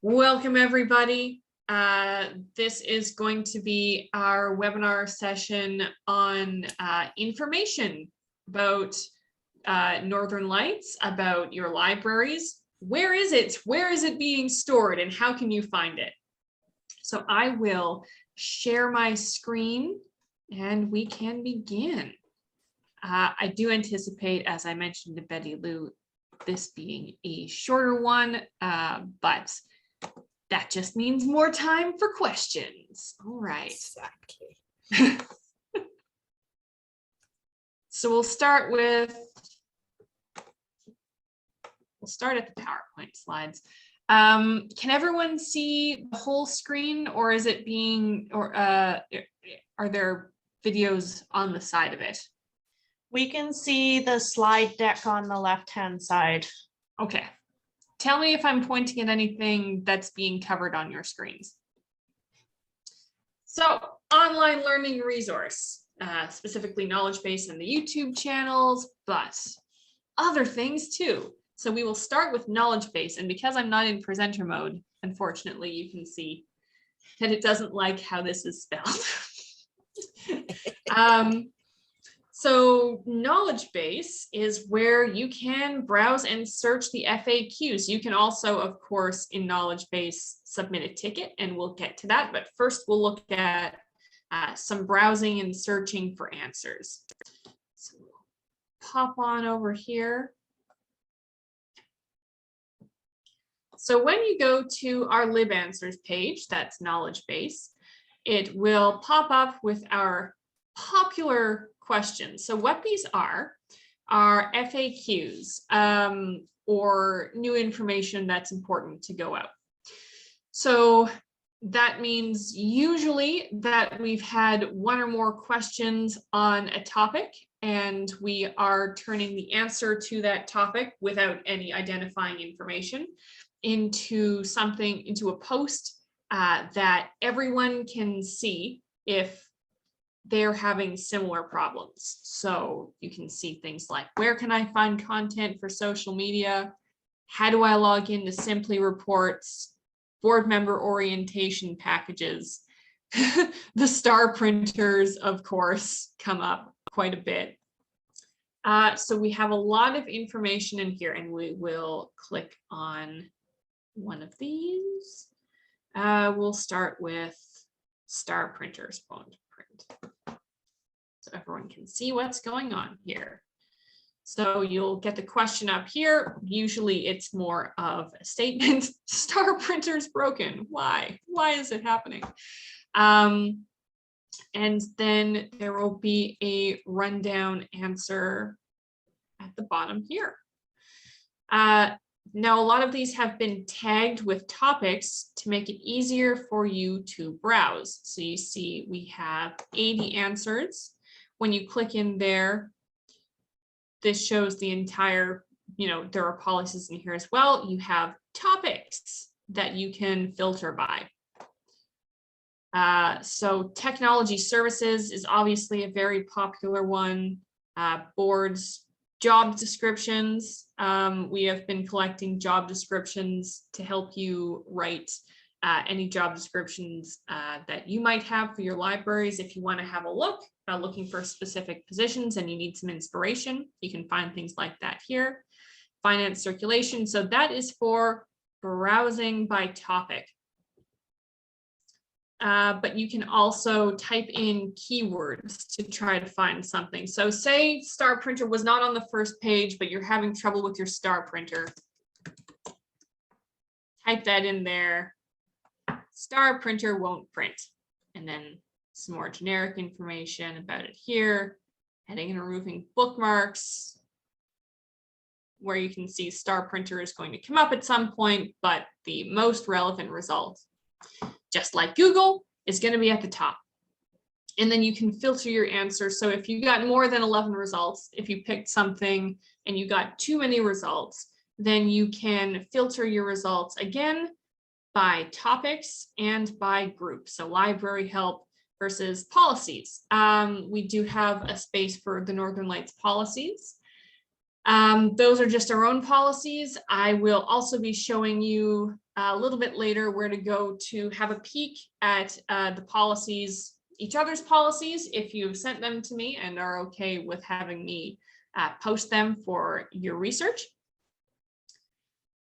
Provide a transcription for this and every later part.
Welcome, everybody. This is going to be our webinar session on information about Northern Lights, about your libraries. Where is it? Where is it being stored, and how can you find it? So I will share my screen and we can begin. I do anticipate, as I mentioned to Betty Lou, this being a shorter one, but that just means more time for questions. All right. Exactly. So we'll start at the PowerPoint slides. Can everyone see the whole screen, or is it being, or are there videos on the side of it? We can see the slide deck on the left-hand side. Okay. Tell me if I'm pointing at anything that's being covered on your screens. So, online learning resource, specifically knowledge base and the YouTube channels, but other things too. So we will start with knowledge base, and because I'm not in presenter mode, unfortunately, you can see that it doesn't like how this is spelled. So knowledge base is where you can browse and search the FAQs. You can also, of course, in knowledge base, submit a ticket, and we'll get to that. But first, we'll look at some browsing and searching for answers. So we'll pop on over here. So when you go to our lib answers page, that's knowledge base, it will pop up with our popular questions. So what these are FAQs or new information that's important to go out. So that means usually that we've had one or more questions on a topic, and we are turning the answer to that topic without any identifying information into a post that everyone can see if they're having similar problems. So you can see things like, where can I find content for social media? How do I log into Simply Reports? Board member orientation packages. The star printers, of course, come up quite a bit. So we have a lot of information in here, and we will click on one of these. We'll start with star printers, bond print. So everyone can see what's going on here. So you'll get the question up here. Usually it's more of a statement. Star printer's broken. Why? Why is it happening? And then there will be a rundown answer at the bottom here. Now, a lot of these have been tagged with topics to make it easier for you to browse. So you see we have 80 answers. When you click in there, this shows the entire, there are policies in here as well. You have topics that you can filter by. So technology services is obviously a very popular one. Boards, job descriptions. We have been collecting job descriptions to help you write any job descriptions that you might have for your libraries. If you want to have a look, looking for specific positions and you need some inspiration, you can find things like that here. Finance circulation. So that is for browsing by topic. But you can also type in keywords to try to find something. So say star printer was not on the first page, but you're having trouble with your star printer. Type that in there. Star printer won't print. And then some more generic information about it here. Adding and removing bookmarks, where you can see star printer is going to come up at some point, but the most relevant result, just like Google, is going to be at the top. And then you can filter your answers. So if you got more than 11 results, if you picked something and you got too many results, then you can filter your results again by topics and by group. So library help versus policies. We do have a space for the Northern Lights policies. Those are just our own policies. I will also be showing you a little bit later where to go to have a peek at the policies, each other's policies, if you've sent them to me and are okay with having me post them for your research.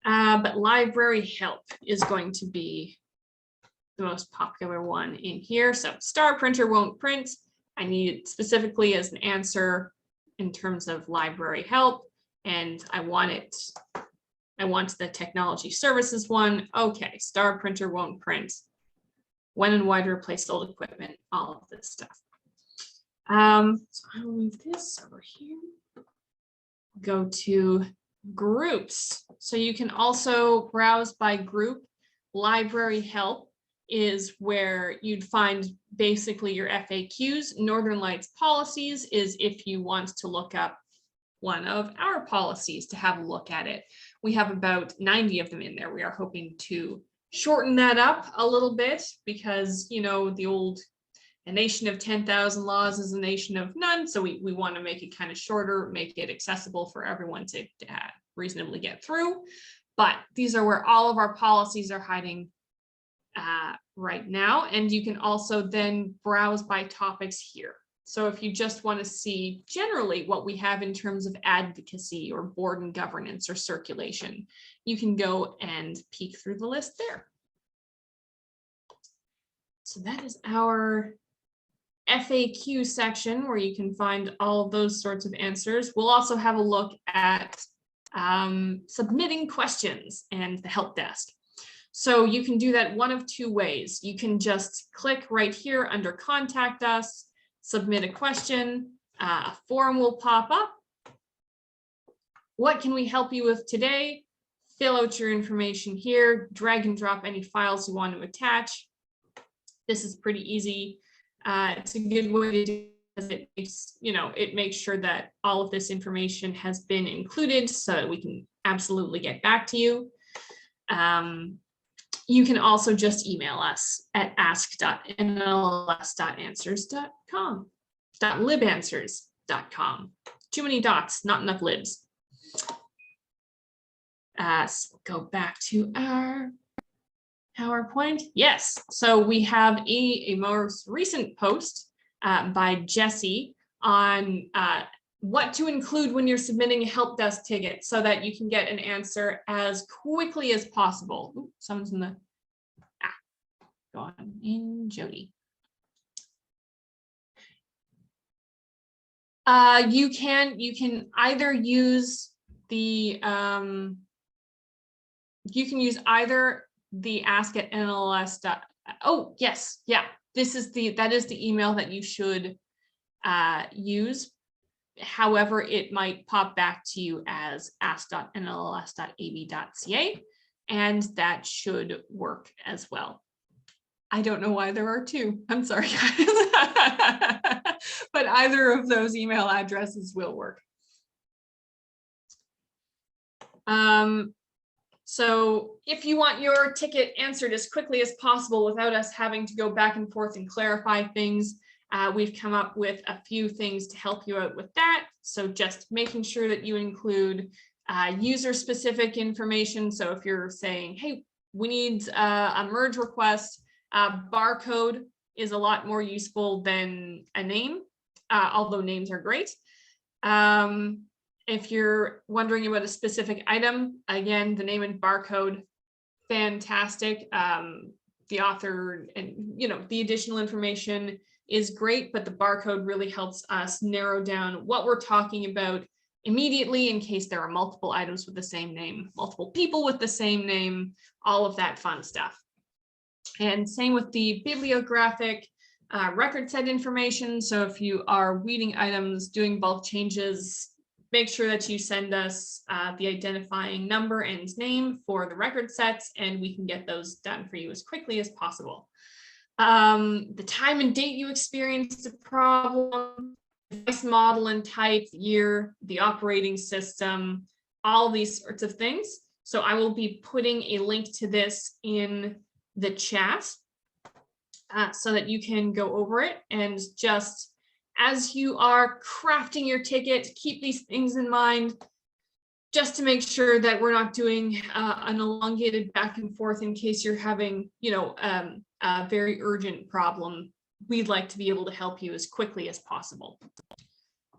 But library help is going to be the most popular one in here. So star printer won't print. I need it specifically as an answer in terms of library help. And I want the technology services one. Okay, star printer won't print. When and why to replace old equipment, all of this stuff. So I'll move this over here. Go to groups. So you can also browse by group. Library help is where you'd find basically your FAQs. Northern Lights policies is if you want to look up one of our policies to have a look at it. We have about 90 of them in there. We are hoping to shorten that up a little bit because, you know, the old, a nation of 10,000 laws is a nation of none. So we want to make it kind of shorter, make it accessible for everyone to reasonably get through. But these are where all of our policies are hiding right now. And you can also then browse by topics here. So if you just want to see generally what we have in terms of advocacy or board and governance or circulation, you can go and peek through the list there. So that is our FAQ section where you can find all of those sorts of answers. We'll also have a look at submitting questions and the help desk. So you can do that one of two ways. You can just click right here under Contact Us, submit a question, a form will pop up. What can we help you with today? Fill out your information here, drag and drop any files you want to attach. This is pretty easy. It's a good way to do it because it makes, you know, it makes sure that all of this information has been included so that we can absolutely get back to you. You can also just email us at ask.nls.answers.com, .libanswers.com. Too many dots, not enough libs. So go back to our PowerPoint. Yes, so we have a most recent post by Jesse on what to include when you're submitting a help desk ticket so that you can get an answer as quickly as possible. Ooh, someone's in the, go on in Jody. You can either use the, you can use either the ask@nls. Oh, yes, yeah, that is the email that you should use. However, it might pop back to you as ask.nls.ab.ca, and that should work as well. I don't know why there are two. I'm sorry, guys. But either of those email addresses will work. So if you want your ticket answered as quickly as possible without us having to go back and forth and clarify things, we've come up with a few things to help you out with that. So just making sure that you include user-specific information. So if you're saying, hey, we need a merge request, barcode is a lot more useful than a name, although names are great. If you're wondering about a specific item, again, the name and barcode, fantastic. The author and, you know, the additional information is great, but the barcode really helps us narrow down what we're talking about immediately in case there are multiple items with the same name, multiple people with the same name, all of that fun stuff. And same with the bibliographic record set information. So if you are weeding items, doing bulk changes, make sure that you send us the identifying number and name for the record sets, and we can get those done for you as quickly as possible. The time and date you experienced a problem, device model and type, year, the operating system, all these sorts of things. So I will be putting a link to this in the chat so that you can go over it, and just as you are crafting your ticket, keep these things in mind. just to make sure that we're not doing an elongated back and forth in case you're having, a very urgent problem, we'd like to be able to help you as quickly as possible.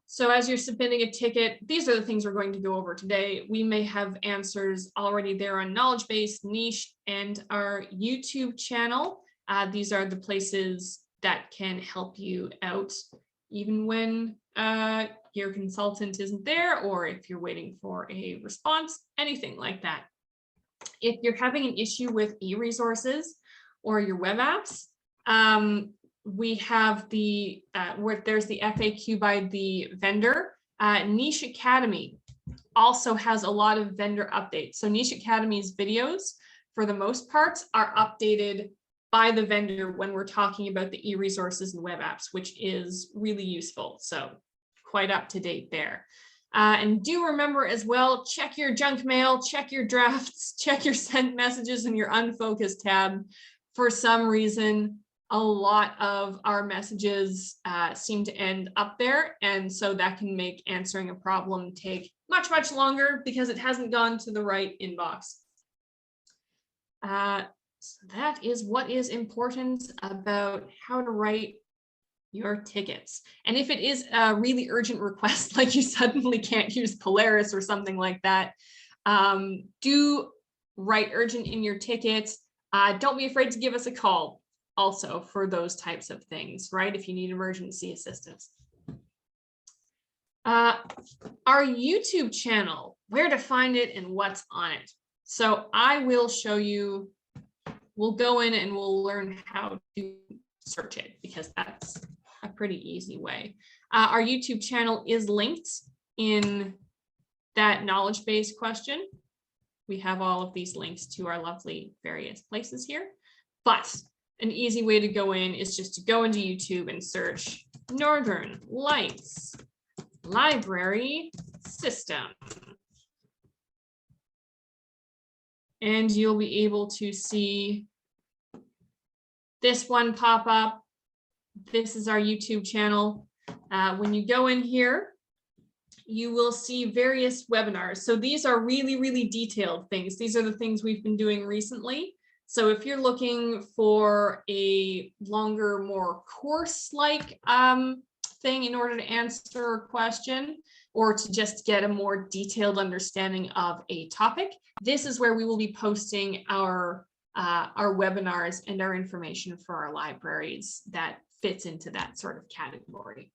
So as you're submitting a ticket, these are the things we're going to go over today. We may have answers already there on knowledge base, niche, and our YouTube channel. These are the places that can help you out, even when your consultant isn't there, or if you're waiting for a response, anything like that. If you're having an issue with e-resources or your web apps, we have where there's the FAQ by the vendor. Niche Academy also has a lot of vendor updates. So Niche Academy's videos, for the most part, are updated by the vendor when we're talking about the e-resources and web apps, which is really useful. So quite up to date there. And do remember as well, check your junk mail, check your drafts, check your sent messages and your unfocused tab. For some reason, a lot of our messages seem to end up there. And so that can make answering a problem take much, much longer because it hasn't gone to the right inbox. So that is what is important about how to write your tickets. And if it is a really urgent request, like you suddenly can't use Polaris or something like that, do write urgent in your tickets. Don't be afraid to give us a call also for those types of things, right? If you need emergency assistance. Our YouTube channel, where to find it and what's on it. So I will show you, we'll go in and we'll learn how to search it because that's a pretty easy way. Our YouTube channel is linked in that knowledge base question. We have all of these links to our lovely various places here, but an easy way to go in is just to go into YouTube and search Northern Lights Library System. And you'll be able to see this one pop up. This is our YouTube channel. When you go in here, you will see various webinars. So these are really, really detailed things. These are the things we've been doing recently. So if you're looking for a longer, more course-like thing in order to answer a question or to just get a more detailed understanding of a topic, this is where we will be posting our webinars and our information for our libraries that fits into that sort of category.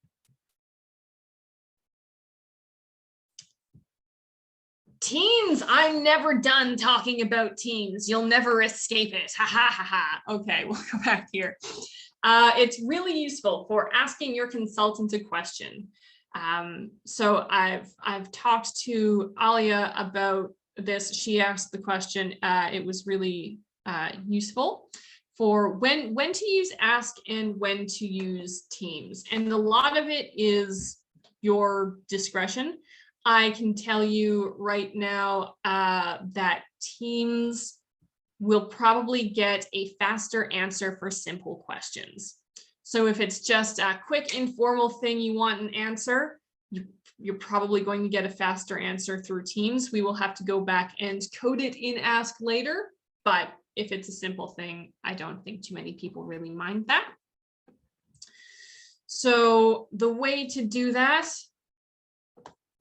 Teams, I'm never done talking about Teams. You'll never escape it. Ha ha ha ha. Okay, we'll go back here. It's really useful for asking your consultant a question. So I've talked to Alia about this. She asked the question. It was really useful for when to use Ask and when to use Teams. And a lot of it is your discretion. I can tell you right now that Teams will probably get a faster answer for simple questions. So if it's just a quick informal thing you want an answer, you're probably going to get a faster answer through Teams. We will have to go back and code it in Ask later, but if it's a simple thing, I don't think too many people really mind that. So the way to do that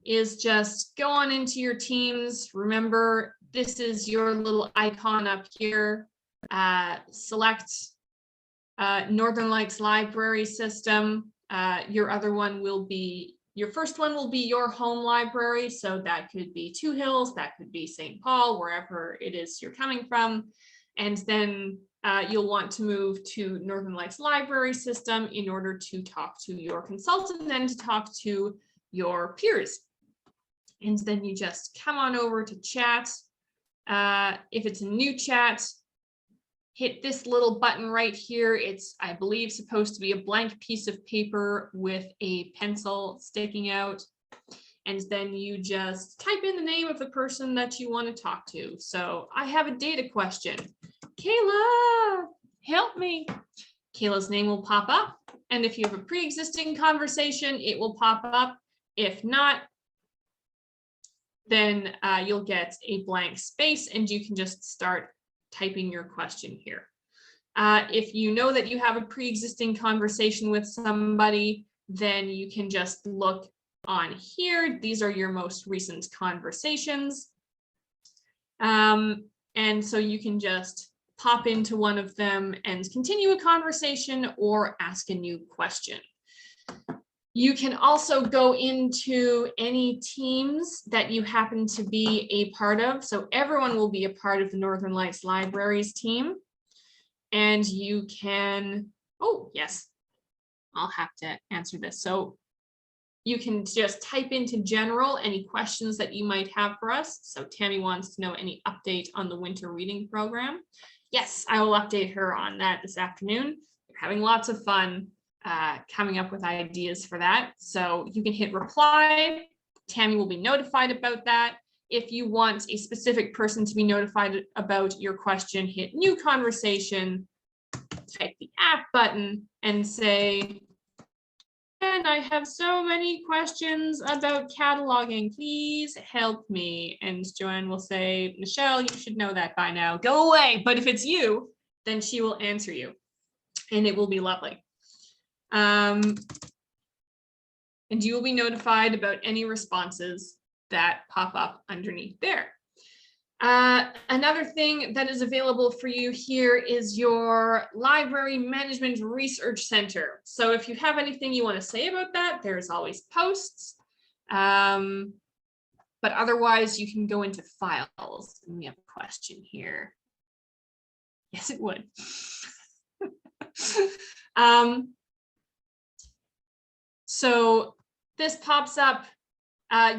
is just go on into your Teams. Remember, this is your little icon up here. Select Northern Lights Library System. Your other one will be, your first one will be your home library. So that could be Two Hills, that could be St. Paul, wherever it is you're coming from. And then you'll want to move to Northern Lights Library System in order to talk to your consultant and to talk to your peers. And then you just come on over to chat. If it's a new chat, hit this little button right here. It's, I believe, supposed to be a blank piece of paper with a pencil sticking out. And then you just type in the name of the person that you want to talk to. So I have a data question. Kayla, help me. Kayla's name will pop up. And if you have a pre-existing conversation, it will pop up. If not, then you'll get a blank space and you can just start typing your question here. If you know that you have a pre-existing conversation with somebody, then you can just look on here. These are your most recent conversations. And so you can just pop into one of them and continue a conversation or ask a new question. You can also go into any teams that you happen to be a part of. So everyone will be a part of the Northern Lights Libraries team. And you can, oh, yes, I'll have to answer this. So you can just type into general any questions that you might have for us. So Tammy wants to know any update on the winter reading program. Yes, I will update her on that this afternoon. We're having lots of fun coming up with ideas for that. So you can hit reply. Tammy will be notified about that. If you want a specific person to be notified about your question, hit new conversation, type the app button and say, and I have so many questions about cataloging, please help me. And Joanne will say, Michelle, you should know that by now, go away. But if it's you, then she will answer you and it will be lovely. And you will be notified about any responses that pop up underneath there. Another thing that is available for you here is your Library Management Research Center. So if you have anything you want to say about that, there's always posts. But otherwise, you can go into files. And we have a question here. Yes, it would. So this pops up.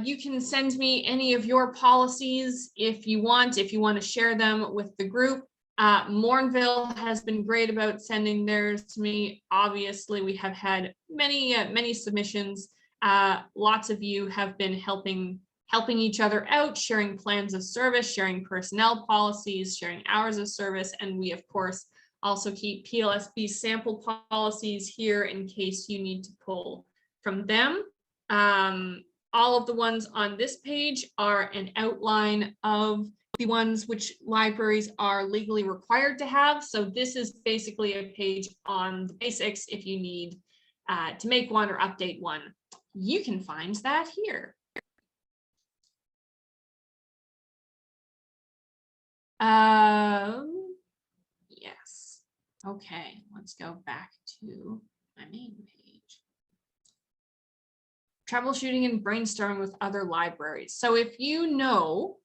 You can send me any of your policies if you want to share them with the group. Mornville has been great about sending theirs to me. Obviously, we have had many submissions. Lots of you have been helping each other out, sharing plans of service, sharing personnel policies, sharing hours of service, and we of course also keep PLSB sample policies here in case you need to pull from them. All of the ones on this page are an outline of the ones which libraries are legally required to have. So this is basically a page on the basics if you need to make one or update one. You can find that here. Yes. Okay, let's go back to my main page. Troubleshooting and brainstorming with other libraries. So if you know,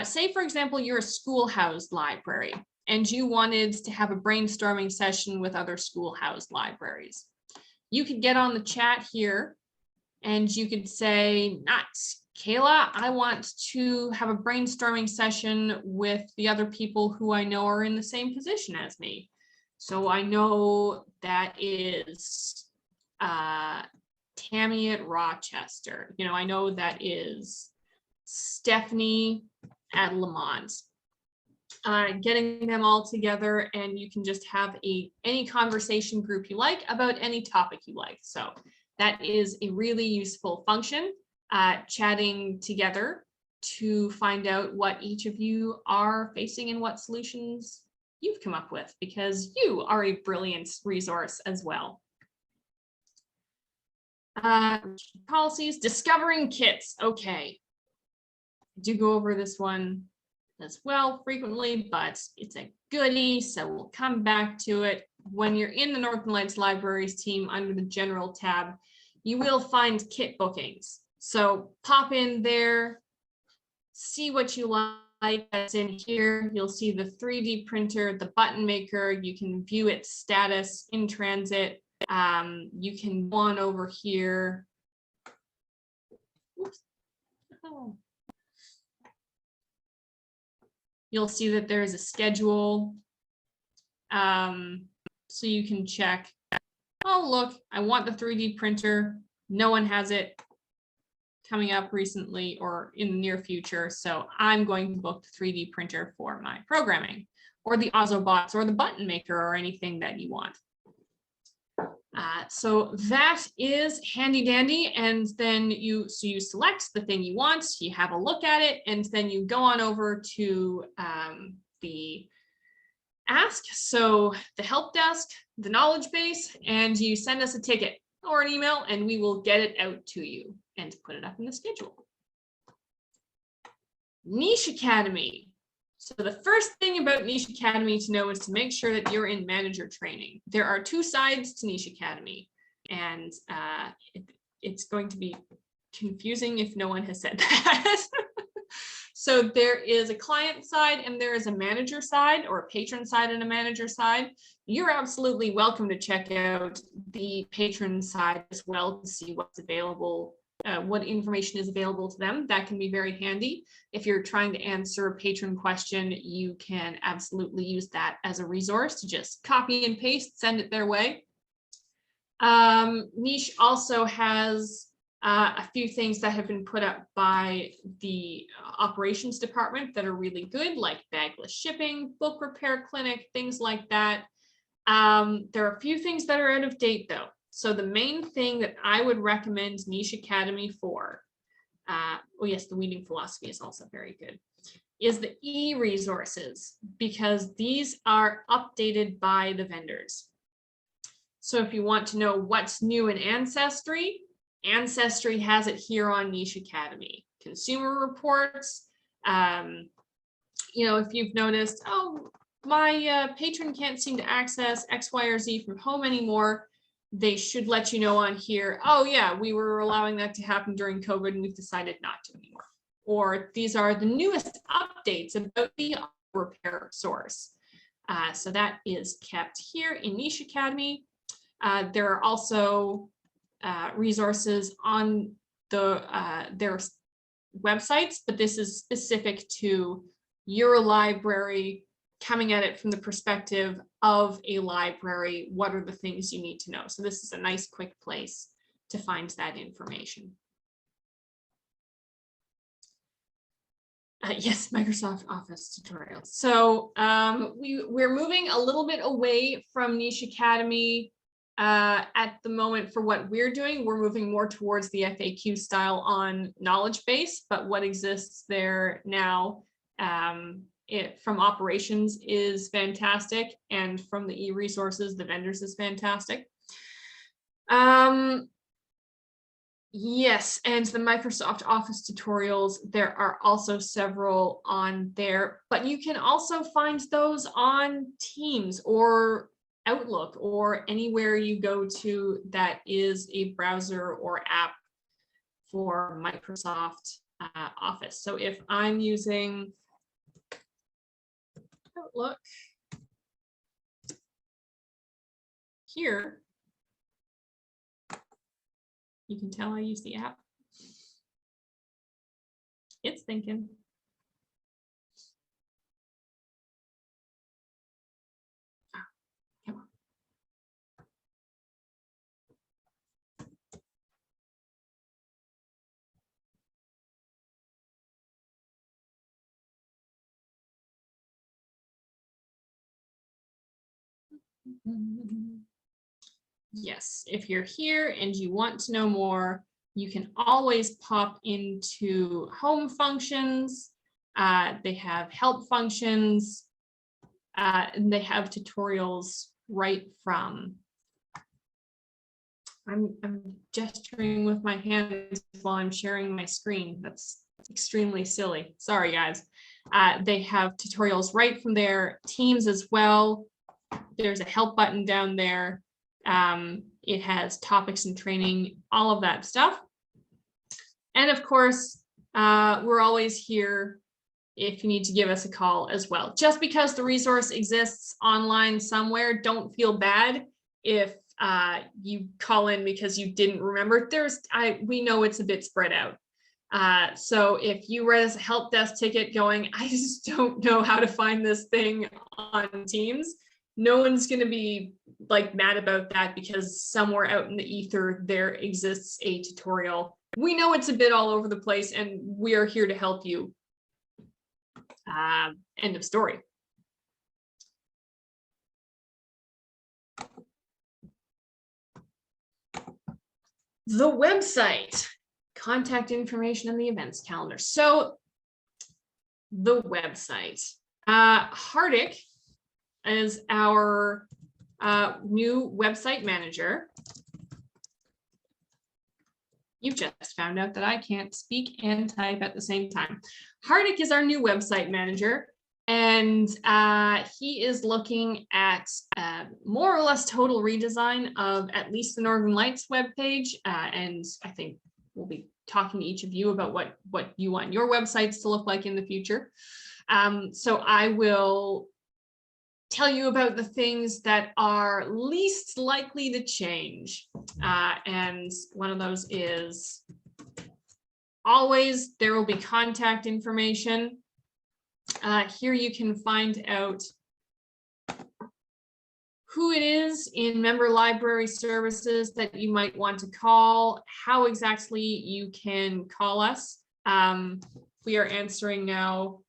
say for example, you're a schoolhouse library and you wanted to have a brainstorming session with other schoolhouse libraries. You could get on the chat here and you could say, nuts, Kayla, I want to have a brainstorming session with the other people who I know are in the same position as me. So I know that is Tammy at Rochester. You know, I know that is Stephanie at Lamont. Getting them all together and you can just have any conversation group you like about any topic you like. So that is a really useful function, chatting together to find out what each of you are facing and what solutions you've come up with, because you are a brilliant resource as well. Policies, discovering kits. Okay, I do go over this one as well frequently, but it's a goodie, so we'll come back to it. When you're in the Northern Lights Libraries team under the General tab, you will find kit bookings. So pop in there, see what you like that's in here. You'll see the 3D printer, the button maker. You can view its status in transit. You can go on over here. Oops. Oh. You'll see that there's a schedule. So you can check, oh, look, I want the 3D printer. No one has it coming up recently or in the near future. So I'm going to book the 3D printer for my programming, or the Ozobots or the button maker or anything that you want. So that is handy dandy. And then you select the thing you want, you have a look at it, and then you go on over to the ask, so the help desk, the knowledge base, and you send us a ticket or an email and we will get it out to you and put it up in the schedule. Niche Academy. So the first thing about Niche Academy to know is to make sure that you're in manager training. There are two sides to Niche Academy, and it's going to be confusing if no one has said that. So there is a client side and there is a manager side, or a patron side and a manager side. You're absolutely welcome to check out the patron side as well to see what's available, what information is available to them. That can be very handy. If you're trying to answer a patron question, you can absolutely use that as a resource to just copy and paste, send it their way. Niche also has a few things that have been put up by the operations department that are really good, like bagless shipping, book repair clinic, things like that. There are a few things that are out of date though. So the main thing that I would recommend Niche Academy for, oh yes, the weeding philosophy is also very good, is the e-resources, because these are updated by the vendors. So if you want to know what's new in Ancestry, Ancestry has it here on Niche Academy. Consumer reports, you know, if you've noticed, oh, my patron can't seem to access X, Y, or Z from home anymore, they should let you know on here, oh yeah, we were allowing that to happen during COVID and we've decided not to anymore. Or these are the newest updates about the repair source. So that is kept here in Niche Academy. There are also resources on their websites, but this is specific to your library, coming at it from the perspective of a library. What are the things you need to know? So this is a nice quick place to find that information. Yes, Microsoft Office tutorials. So we're moving a little bit away from Niche Academy at the moment for what we're doing. We're moving more towards the FAQ style on knowledge base, but what exists there now from operations is fantastic, and from the e-resources, the vendors, is fantastic. Yes, and the Microsoft Office tutorials, there are also several on there, but you can also find those on Teams or Outlook or anywhere you go to that is a browser or app for Microsoft Office. So if I'm using Outlook here, you can tell I use the app. It's thinking. Oh, come on. Yes, if you're here and you want to know more, you can always pop into home functions. They have help functions, and they have tutorials right from. I'm gesturing with my hands while I'm sharing my screen. That's extremely silly. Sorry, guys. They have tutorials right from their Teams as well. There's a help button down there. It has topics and training, all of that stuff. And of course, we're always here if you need to give us a call as well. Just because the resource exists online somewhere, don't feel bad if you call in because you didn't remember. We know it's a bit spread out. So if you read as a help desk ticket going, I just don't know how to find this thing on Teams, no one's going to be like mad about that, because somewhere out in the ether there exists a tutorial. We know it's a bit all over the place and we are here to help you. End of story. the website, contact information, and the events calendar. So the website, Hardik is our new website manager. You just found out that I can't speak and type at the same time. Hardik is our new website manager, and he is looking at more or less total redesign of at least the Northern Lights webpage. And I think we'll be talking to each of you about what you want your websites to look like in the future. So I will tell you about the things that are least likely to change. And one of those is always there will be contact information. Here you can find out who it is in member library services that you might want to call, how exactly you can call us. We are answering now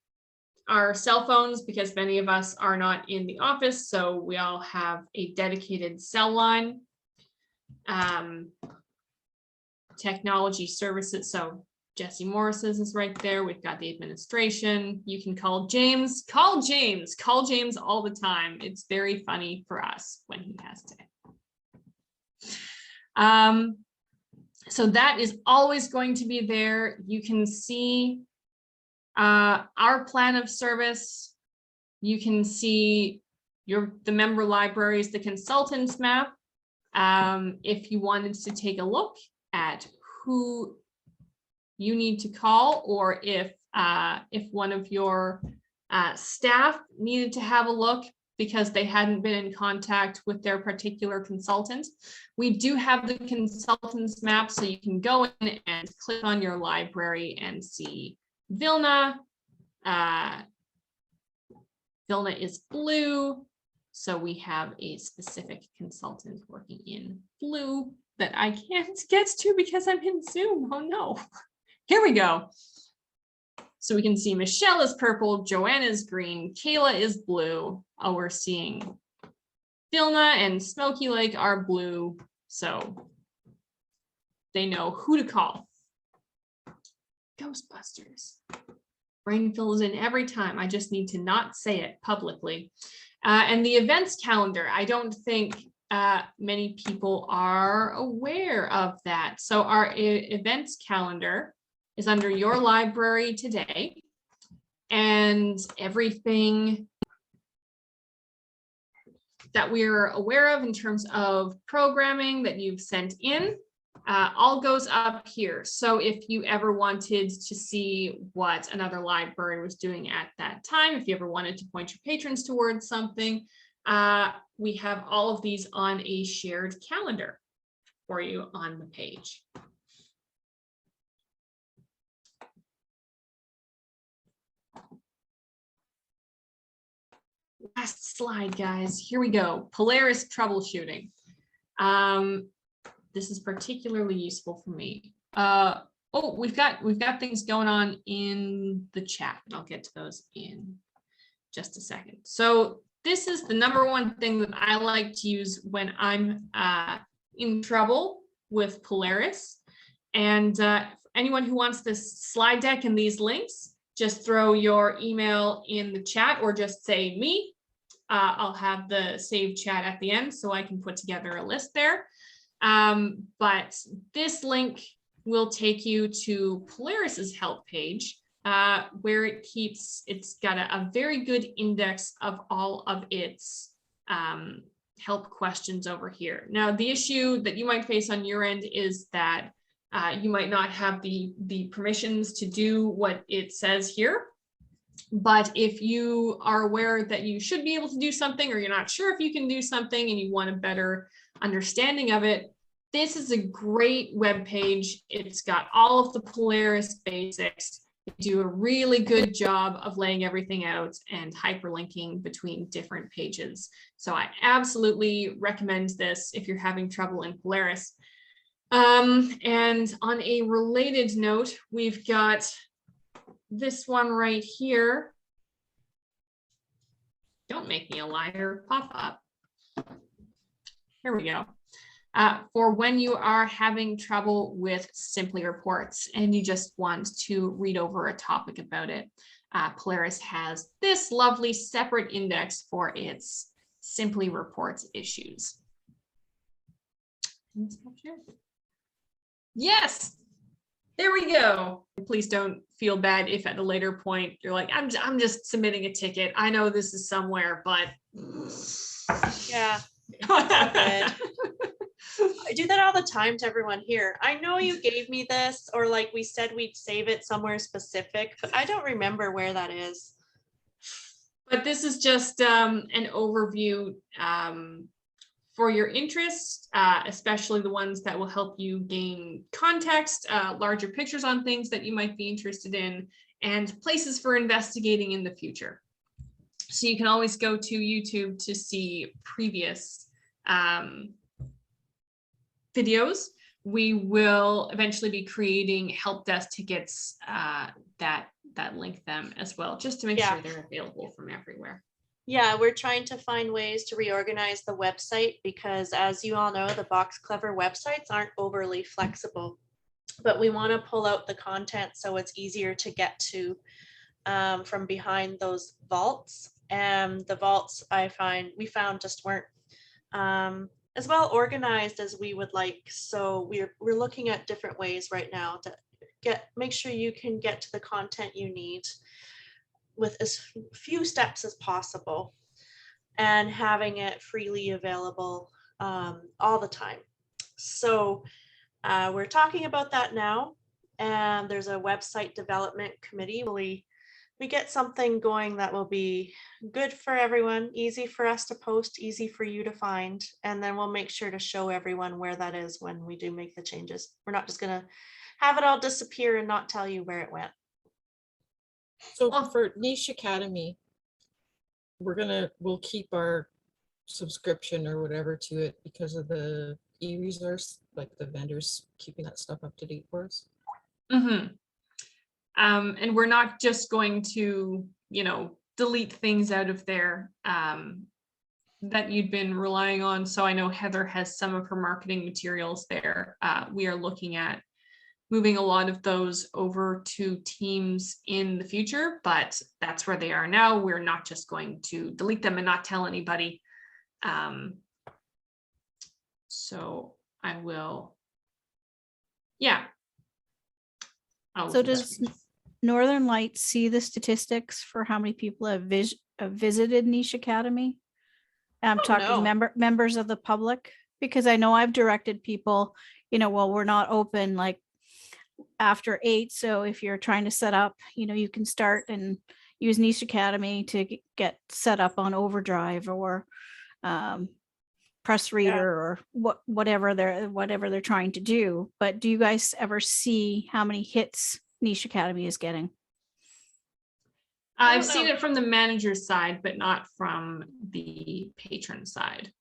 our cell phones because many of us are not in the office, so we all have a dedicated cell line. Technology services, so Jesse Morris's is right there. We've got the administration. You can call James. Call James all the time. It's very funny for us when he has to. So that is always going to be there. You can see our plan of service. You can see the member libraries, the consultants map. If you wanted to take a look at who you need to call, or if one of your staff needed to have a look because they hadn't been in contact with their particular consultant, we do have the consultants map, so you can go in and click on your library and see Vilna. Vilna is blue, so we have a specific consultant working in blue that I can't get to because I'm in Zoom. Oh no. Here we go. So we can see Michelle is purple, Joanna is green, Kayla is blue. Oh, we're seeing Vilna and Smoky Lake are blue, so they know who to call. Ghostbusters. Brain fills in every time. I just need to not say it publicly. And the events calendar, I don't think many people are aware of that. So our events calendar is under your library today, and everything that we're aware of in terms of programming that you've sent in all goes up here. So if you ever wanted to see what another library was doing at that time, if you ever wanted to point your patrons towards something, we have all of these on a shared calendar for you on the page. Last slide, guys. Here we go. Polaris troubleshooting. This is particularly useful for me. Oh, we've got things going on in the chat, and I'll get to those in just a second. So this is the number one thing that I like to use when I'm in trouble with Polaris. And anyone who wants this slide deck and these links, just throw your email in the chat or just say me. I'll have the saved chat at the end so I can put together a list there. But this link will take you to Polaris's help page, where it's got a very good index of all of its help questions over here. Now, the issue that you might face on your end is that you might not have the permissions to do what it says here. But if you are aware that you should be able to do something, or you're not sure if you can do something and you want a better understanding of it, this is a great web page. It's got all of the Polaris basics. They do a really good job of laying everything out and hyperlinking between different pages. So I absolutely recommend this if you're having trouble in Polaris. And on a related note, we've got this one right here. Don't make me a liar, pop up. Here we go. for when you are having trouble with Simply Reports and you just want to read over a topic about it. Polaris has this lovely separate index for its Simply Reports issues. Yes, there we go. Please don't feel bad if at a later point you're like, I'm just submitting a ticket. I know this is somewhere, but Yeah. I do that all the time to everyone here. I know you gave me this, or like we said we'd save it somewhere specific, but I don't remember where that is. But this is just an overview for your interests, especially the ones that will help you gain context, larger pictures on things that you might be interested in, and places for investigating in the future. So you can always go to YouTube to see previous videos. We will eventually be creating help desk tickets that link them as well, just to make sure they're available from everywhere. Yeah, we're trying to find ways to reorganize the website because, as you all know, the Box Clever websites aren't overly flexible, but we want to pull out the content so it's easier to get to from behind those vaults. And the vaults we found just weren't as well organized as we would like. So we're looking at different ways right now to make sure you can get to the content you need with as few steps as possible and having it freely available all the time. So we're talking about that now, and there's a website development committee. We get something going that will be good for everyone, easy for us to post, easy for you to find, and then we'll make sure to show everyone where that is when we do make the changes. We're not just gonna have it all disappear and not tell you where it went. So for Niche Academy, we'll keep our subscription or whatever to it because of the e-resource, like the vendors keeping that stuff up to date for us. Mm-hmm. And we're not just going to, delete things out of there that you'd been relying on. So I know Heather has some of her marketing materials there. We are looking at moving a lot of those over to Teams in the future, but that's where they are now. We're not just going to delete them and not tell anybody. So I will, So does Northern Lights see the statistics for how many people have visited Niche Academy? I'm talking members of the public, because I know I've directed people, well, we're not open like after 8. So if you're trying to set up, you can start and use Niche Academy to get set up on Overdrive or Press Reader or whatever they're trying to do. But do you guys ever see how many hits Niche Academy is getting? I've seen it from the manager's side, but not from the patron side.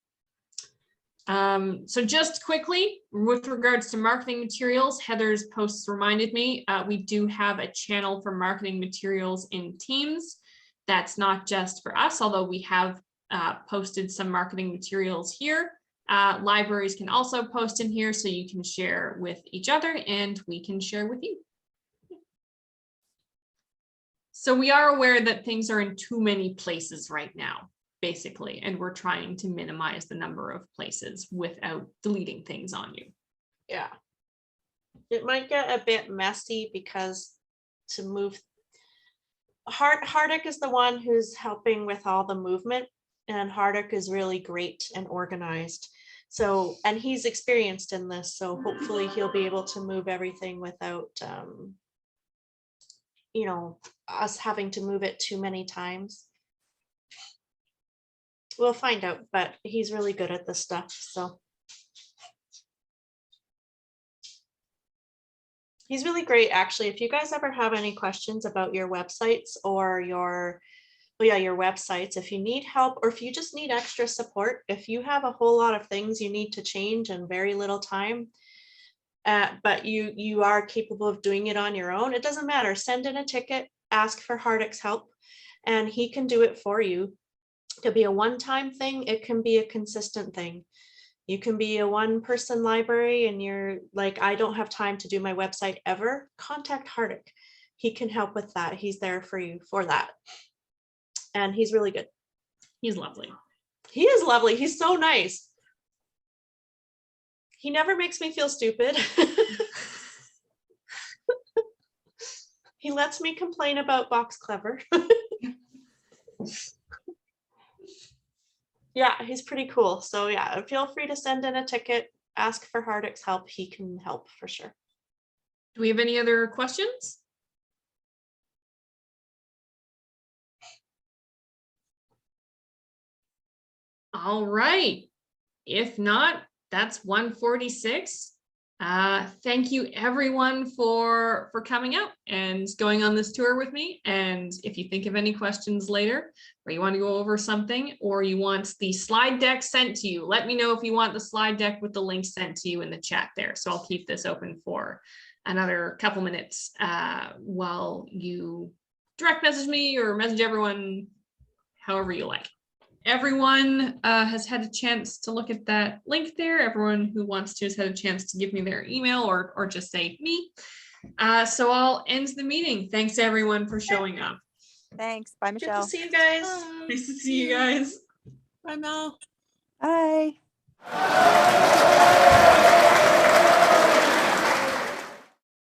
So just quickly, with regards to marketing materials, Heather's posts reminded me, we do have a channel for marketing materials in Teams. That's not just for us, although we have posted some marketing materials here. Libraries can also post in here, so you can share with each other and we can share with you. So we are aware that things are in too many places right now, basically, and we're trying to minimize the number of places without deleting things on you. Yeah. It might get a bit messy because to move, Hardik is the one who's helping with all the movement, and Hardik is really great and organized. So, and he's experienced in this, so hopefully he'll be able to move everything without, us having to move it too many times. We'll find out, but he's really good at this stuff, so. He's really great, actually. If you guys ever have any questions about your websites or your websites, if you need help or if you just need extra support, if you have a whole lot of things you need to change in very little time, but you are capable of doing it on your own, it doesn't matter. Send in a ticket, ask for Hardik's help, and he can do it for you. It could be a one-time thing. It can be a consistent thing. You can be a one-person library and you're like, I don't have time to do my website ever. Contact Hardik. He can help with that. He's there for you for that. And he's really good. He's lovely. He is lovely. He's so nice. He never makes me feel stupid. He lets me complain about Box Clever. Yeah, he's pretty cool. So yeah, feel free to send in a ticket, ask for Hardik's help. He can help for sure. Do we have any other questions? All right. If not, that's 146. Thank you everyone for coming out and going on this tour with me. And if you think of any questions later, or you want to go over something, or you want the slide deck sent to you, let me know if you want the slide deck with the link sent to you in the chat there. So I'll keep this open for another couple minutes while you direct message me or message everyone, however you like. Everyone has had a chance to look at that link there. Everyone who wants to has had a chance to give me their email or just say me. So I'll end the meeting. Thanks everyone for showing up. Thanks. Bye, Good Michelle. to see you guys. Bye. Nice to see you guys. Bye, Mel. Bye.